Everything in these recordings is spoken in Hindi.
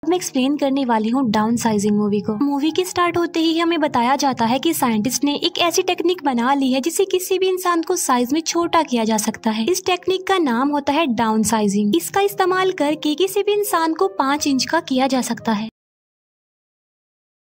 मैं एक्सप्लेन करने वाली हूँ डाउन साइजिंग मूवी को। मूवी के स्टार्ट होते ही हमें बताया जाता है कि साइंटिस्ट ने एक ऐसी टेक्निक बना ली है जिससे किसी भी इंसान को साइज में छोटा किया जा सकता है। इस टेक्निक का नाम होता है डाउन साइजिंग। इसका इस्तेमाल करके किसी भी इंसान को 5 इंच का किया जा सकता है।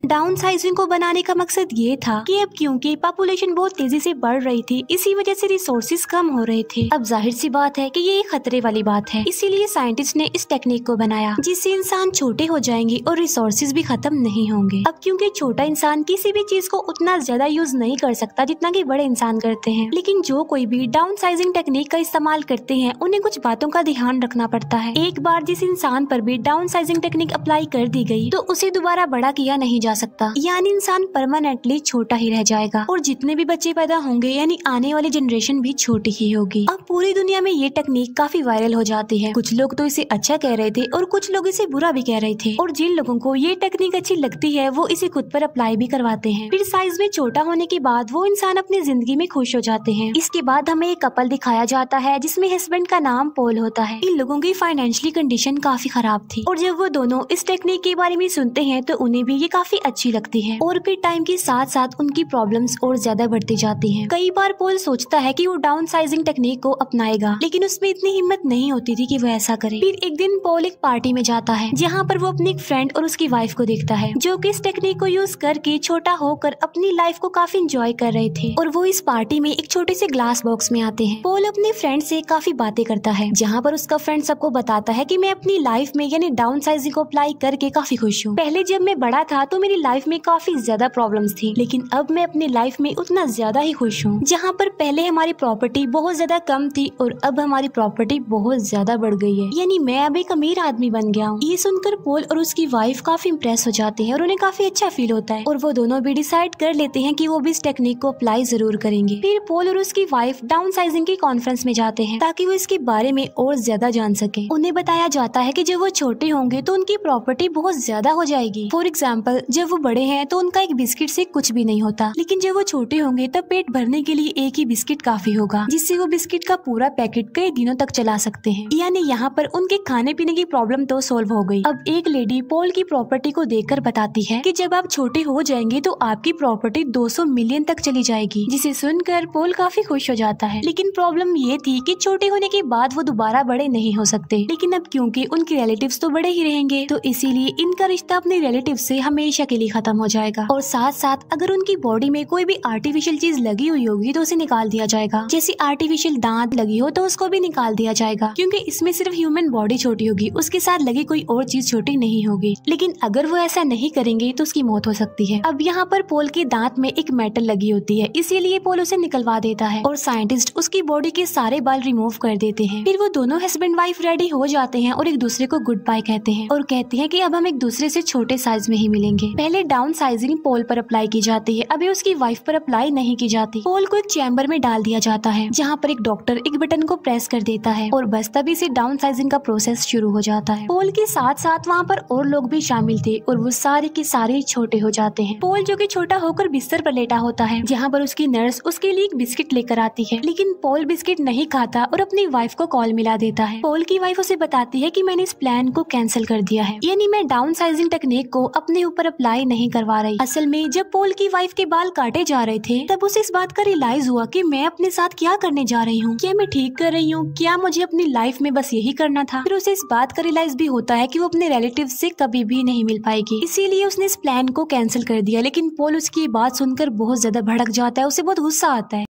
डाउन साइजिंग को बनाने का मकसद ये था कि अब क्योंकि पॉपुलेशन बहुत तेजी से बढ़ रही थी, इसी वजह से रिसोर्सेज कम हो रहे थे। अब जाहिर सी बात है कि ये एक खतरे वाली बात है, इसीलिए साइंटिस्ट ने इस टेक्निक को बनाया जिससे इंसान छोटे हो जाएंगे और रिसोर्सेज भी खत्म नहीं होंगे। अब क्योंकि छोटा इंसान किसी भी चीज को उतना ज्यादा यूज नहीं कर सकता जितना कि बड़े इंसान करते हैं, लेकिन जो कोई भी डाउन साइजिंग टेक्निक का इस्तेमाल करते हैं उन्हें कुछ बातों का ध्यान रखना पड़ता है। एक बार जिस इंसान पर भी डाउन साइजिंग टेक्निक अप्लाई कर दी गई तो उसे दोबारा बड़ा किया नहीं जा सकता, यानी इंसान परमानेंटली छोटा ही रह जाएगा और जितने भी बच्चे पैदा होंगे यानी आने वाली जनरेशन भी छोटी ही होगी। अब पूरी दुनिया में ये टेक्निक काफी वायरल हो जाती है। कुछ लोग तो इसे अच्छा कह रहे थे और कुछ लोग इसे बुरा भी कह रहे थे, और जिन लोगों को ये टेक्निक अच्छी लगती है वो इसे खुद पर अप्लाई भी करवाते हैं। फिर साइज में छोटा होने के बाद वो इंसान अपनी जिंदगी में खुश हो जाते हैं। इसके बाद हमें एक कपल दिखाया जाता है जिसमें हस्बैंड का नाम पॉल होता है। इन लोगों की फाइनेंशियली कंडीशन काफी खराब थी और जब वो दोनों इस टेक्निक के बारे में सुनते हैं तो उन्हें भी ये काफी अच्छी लगती है, और फिर टाइम के साथ साथ उनकी प्रॉब्लम्स और ज्यादा बढ़ती जाती हैं। कई बार पॉल सोचता है कि वो डाउन साइजिंग टेक्निक को अपनाएगा, लेकिन उसमें इतनी हिम्मत नहीं होती थी कि वो ऐसा करे। फिर एक दिन पॉल एक पार्टी में जाता है जहाँ पर वो अपनी एक फ्रेंड और उसकी वाइफ को देखता है जो कि इस टेक्निक को यूज करके छोटा होकर अपनी लाइफ को काफी एंजॉय कर रहे थे, और वो इस पार्टी में एक छोटे से ग्लास बॉक्स में आते हैं। पॉल अपने फ्रेंड से काफी बातें करता है जहाँ पर उसका फ्रेंड सबको बताता है कि मैं अपनी लाइफ में यानी डाउन साइजिंग को अप्लाई करके काफी खुश हूँ। पहले जब मैं बड़ा था तो मेरी लाइफ में काफी ज्यादा प्रॉब्लम्स थी, लेकिन अब मैं अपनी लाइफ में उतना ज्यादा ही खुश हूँ। जहाँ पर पहले हमारी प्रॉपर्टी बहुत ज्यादा कम थी और अब हमारी प्रॉपर्टी बहुत ज्यादा बढ़ गई है, यानी मैं अब एक अमीर आदमी बन गया हूँ। ये सुनकर पॉल और उसकी वाइफ काफी इम्प्रेस हो जाते हैं और उन्हें काफी अच्छा फील होता है, और वो दोनों भी डिसाइड कर लेते हैं कि वो भी इस टेक्निक को अप्लाई जरूर करेंगे। फिर पॉल और उसकी वाइफ डाउन साइजिंग की कॉन्फ्रेंस में जाते हैं ताकि वो इसके बारे में और ज्यादा जान सके। उन्हें बताया जाता है कि जब वो छोटे होंगे तो उनकी प्रॉपर्टी बहुत ज्यादा हो जाएगी। फॉर एग्जाम्पल, जब वो बड़े हैं तो उनका एक बिस्किट से कुछ भी नहीं होता, लेकिन जब वो छोटे होंगे तब पेट भरने के लिए एक ही बिस्किट काफी होगा, जिससे वो बिस्किट का पूरा पैकेट कई दिनों तक चला सकते हैं। यानी यहाँ पर उनके खाने पीने की प्रॉब्लम तो सॉल्व हो गई। अब एक लेडी पॉल की प्रॉपर्टी को देखकर बताती है कि जब आप छोटे हो जाएंगे तो आपकी प्रॉपर्टी 200 मिलियन तक चली जाएगी, जिसे सुनकर पॉल काफी खुश हो जाता है। लेकिन प्रॉब्लम ये थी कि छोटे होने के बाद वो दोबारा बड़े नहीं हो सकते, लेकिन अब क्योंकि उनके रिलेटिव्स तो बड़े ही रहेंगे तो इसीलिए इनका रिश्ता अपने रिलेटिव से हमेशा के लिए खत्म हो जाएगा। और साथ साथ अगर उनकी बॉडी में कोई भी आर्टिफिशियल चीज लगी हुई होगी तो उसे निकाल दिया जाएगा। जैसे आर्टिफिशियल दांत लगी हो तो उसको भी निकाल दिया जाएगा, क्योंकि इसमें सिर्फ ह्यूमन बॉडी छोटी होगी, उसके साथ लगी कोई और चीज छोटी नहीं होगी। लेकिन अगर वो ऐसा नहीं करेंगे तो उसकी मौत हो सकती है। अब यहाँ पर पॉल के दांत में एक मेटल लगी होती है, इसीलिए पॉल उसे निकलवा देता है और साइंटिस्ट उसकी बॉडी के सारे बाल रिमूव कर देते हैं। फिर वो दोनों हस्बैंड वाइफ रेडी हो जाते हैं और एक दूसरे को गुड बाय कहते हैं और कहते हैं कि अब हम एक दूसरे से छोटे साइज में ही मिलेंगे। पहले डाउन साइजिंग पॉल पर अप्लाई की जाती है, अभी उसकी वाइफ पर अप्लाई नहीं की जाती। पॉल को एक चैम्बर में डाल दिया जाता है जहाँ पर एक डॉक्टर एक बटन को प्रेस कर देता है और बस तभी से डाउन साइजिंग का प्रोसेस शुरू हो जाता है। पॉल के साथ साथ वहाँ पर और लोग भी शामिल थे और वो सारे के सारे छोटे हो जाते हैं। पॉल जो कि छोटा होकर बिस्तर पर लेटा होता है, जहाँ पर उसकी नर्स उसके लिए एक बिस्किट लेकर आती है, लेकिन पॉल बिस्किट नहीं खाता और अपनी वाइफ को कॉल मिला देता है। पॉल की वाइफ उसे बताती है कि मैंने इस प्लान को कैंसिल कर दिया है, यानी मैं डाउन साइजिंग टेक्निक को अपने ऊपर अप्लाई नहीं करवा रही। असल में जब पॉल की वाइफ के बाल काटे जा रहे थे तब उसे इस बात का रियलाइज हुआ कि मैं अपने साथ क्या करने जा रही हूँ, क्या मैं ठीक कर रही हूँ, क्या मुझे अपनी लाइफ में बस यही करना था। फिर उसे इस बात का रियलाइज भी होता है कि वो अपने रिलेटिव से कभी भी नहीं मिल पाएगी, इसीलिए उसने इस प्लान को कैंसिल कर दिया। लेकिन पॉल उसकी बात सुनकर बहुत ज्यादा भड़क जाता है, उसे बहुत गुस्सा आता है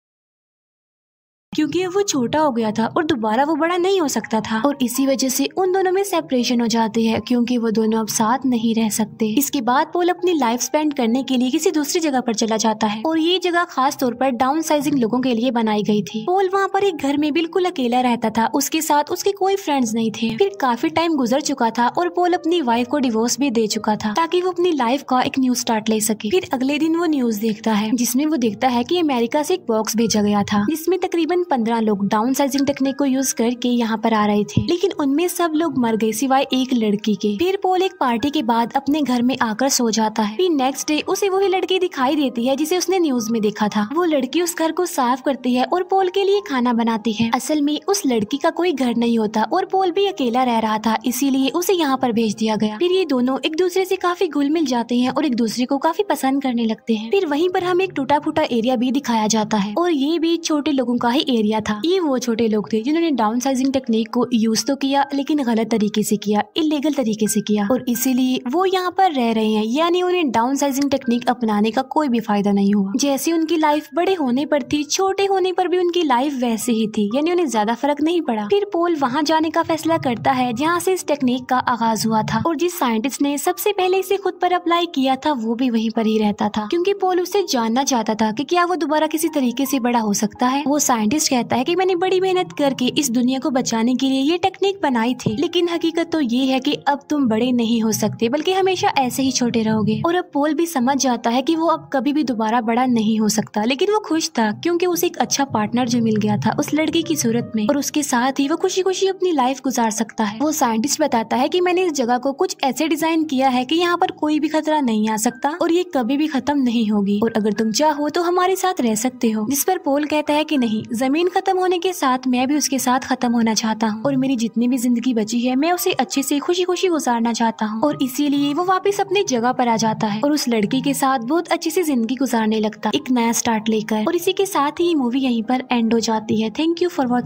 क्योंकि अब वो छोटा हो गया था और दोबारा वो बड़ा नहीं हो सकता था, और इसी वजह से उन दोनों में सेपरेशन हो जाती है क्योंकि वो दोनों अब साथ नहीं रह सकते। इसके बाद पॉल अपनी लाइफ स्पेंड करने के लिए किसी दूसरी जगह पर चला जाता है और ये जगह खास तौर पर डाउन साइजिंग लोगों के लिए बनाई गई थी। पॉल वहाँ पर एक घर में बिल्कुल अकेला रहता था, उसके साथ उसके कोई फ्रेंड्स नहीं थे। फिर काफी टाइम गुजर चुका था और पॉल अपनी वाइफ को डिवोर्स भी दे चुका था ताकि वो अपनी लाइफ का एक न्यू स्टार्ट ले सके। फिर अगले दिन वो न्यूज देखता है जिसमें वो देखता है कि अमेरिका से एक बॉक्स भेजा गया था जिसमें तकरीबन 15 लोग डाउन साइजिंग टेक्निक को यूज करके यहाँ पर आ रहे थे, लेकिन उनमें सब लोग मर गए सिवाय एक लड़की के। फिर पोल एक पार्टी के बाद अपने घर में आकर सो जाता है। फिर नेक्स्ट डे उसे वही लड़की दिखाई देती है जिसे उसने न्यूज में देखा था। वो लड़की उस घर को साफ करती है और पोल के लिए खाना बनाती है। असल में उस लड़की का कोई घर नहीं होता और पोल भी अकेला रह रहा था, इसीलिए उसे यहाँ पर भेज दिया गया। फिर ये दोनों एक दूसरे से काफी घुल मिल जाते हैं और एक दूसरे को काफी पसंद करने लगते हैं। फिर वहीं पर हमें एक टूटा फूटा एरिया भी दिखाया जाता है और ये भी छोटे लोगों का ही एरिया था। ये वो छोटे लोग थे जिन्होंने डाउन साइजिंग टेक्निक को यूज तो किया, लेकिन गलत तरीके से किया, इलीगल तरीके से किया, और इसीलिए वो यहाँ पर रह रहे हैं। यानी उन्हें डाउन साइजिंग टेक्निक अपनाने का कोई भी फायदा नहीं हुआ। जैसे उनकी लाइफ बड़े होने पर थी, छोटे होने पर भी उनकी लाइफ वैसे ही थी, यानी उन्हें ज्यादा फर्क नहीं पड़ा। फिर पोल वहाँ जाने का फैसला करता है जहाँ से इस टेक्निक का आगाज हुआ था, और जिस साइंटिस्ट ने सबसे पहले इसे खुद पर अप्लाई किया था वो भी वहीं पर ही रहता था, क्योंकि पोल उससे जानना चाहता था कि क्या वो दोबारा किसी तरीके से बड़ा हो सकता है। वो साइंटिस्ट कहता है कि मैंने बड़ी मेहनत करके इस दुनिया को बचाने के लिए ये टेक्निक बनाई थी, लेकिन हकीकत तो ये है कि अब तुम बड़े नहीं हो सकते, बल्कि हमेशा ऐसे ही छोटे रहोगे। और अब पोल भी समझ जाता है कि वो अब कभी भी दोबारा बड़ा नहीं हो सकता, लेकिन वो खुश था क्योंकि उसे एक अच्छा पार्टनर जो मिल गया था उस लड़की की सूरत में, और उसके साथ ही वो खुशी खुशी अपनी लाइफ गुजार सकता है। वो साइंटिस्ट बताता है कि मैंने इस जगह को कुछ ऐसे डिजाइन किया है कि यहाँ पर कोई भी खतरा नहीं आ सकता और ये कभी भी खत्म नहीं होगी, और अगर तुम चाहो तो हमारे साथ रह सकते हो। जिस पर पोल कहता है कि नहीं, जमीन खत्म होने के साथ मैं भी उसके साथ खत्म होना चाहता हूँ, और मेरी जितनी भी जिंदगी बची है मैं उसे अच्छे से खुशी खुशी गुजारना चाहता हूँ। और इसीलिए वो वापस अपनी जगह पर आ जाता है और उस लड़की के साथ बहुत अच्छी सी जिंदगी गुजारने लगता, एक नया स्टार्ट लेकर। और इसी के साथ ही मूवी यहीं पर एंड हो जाती है। Thank you for watching.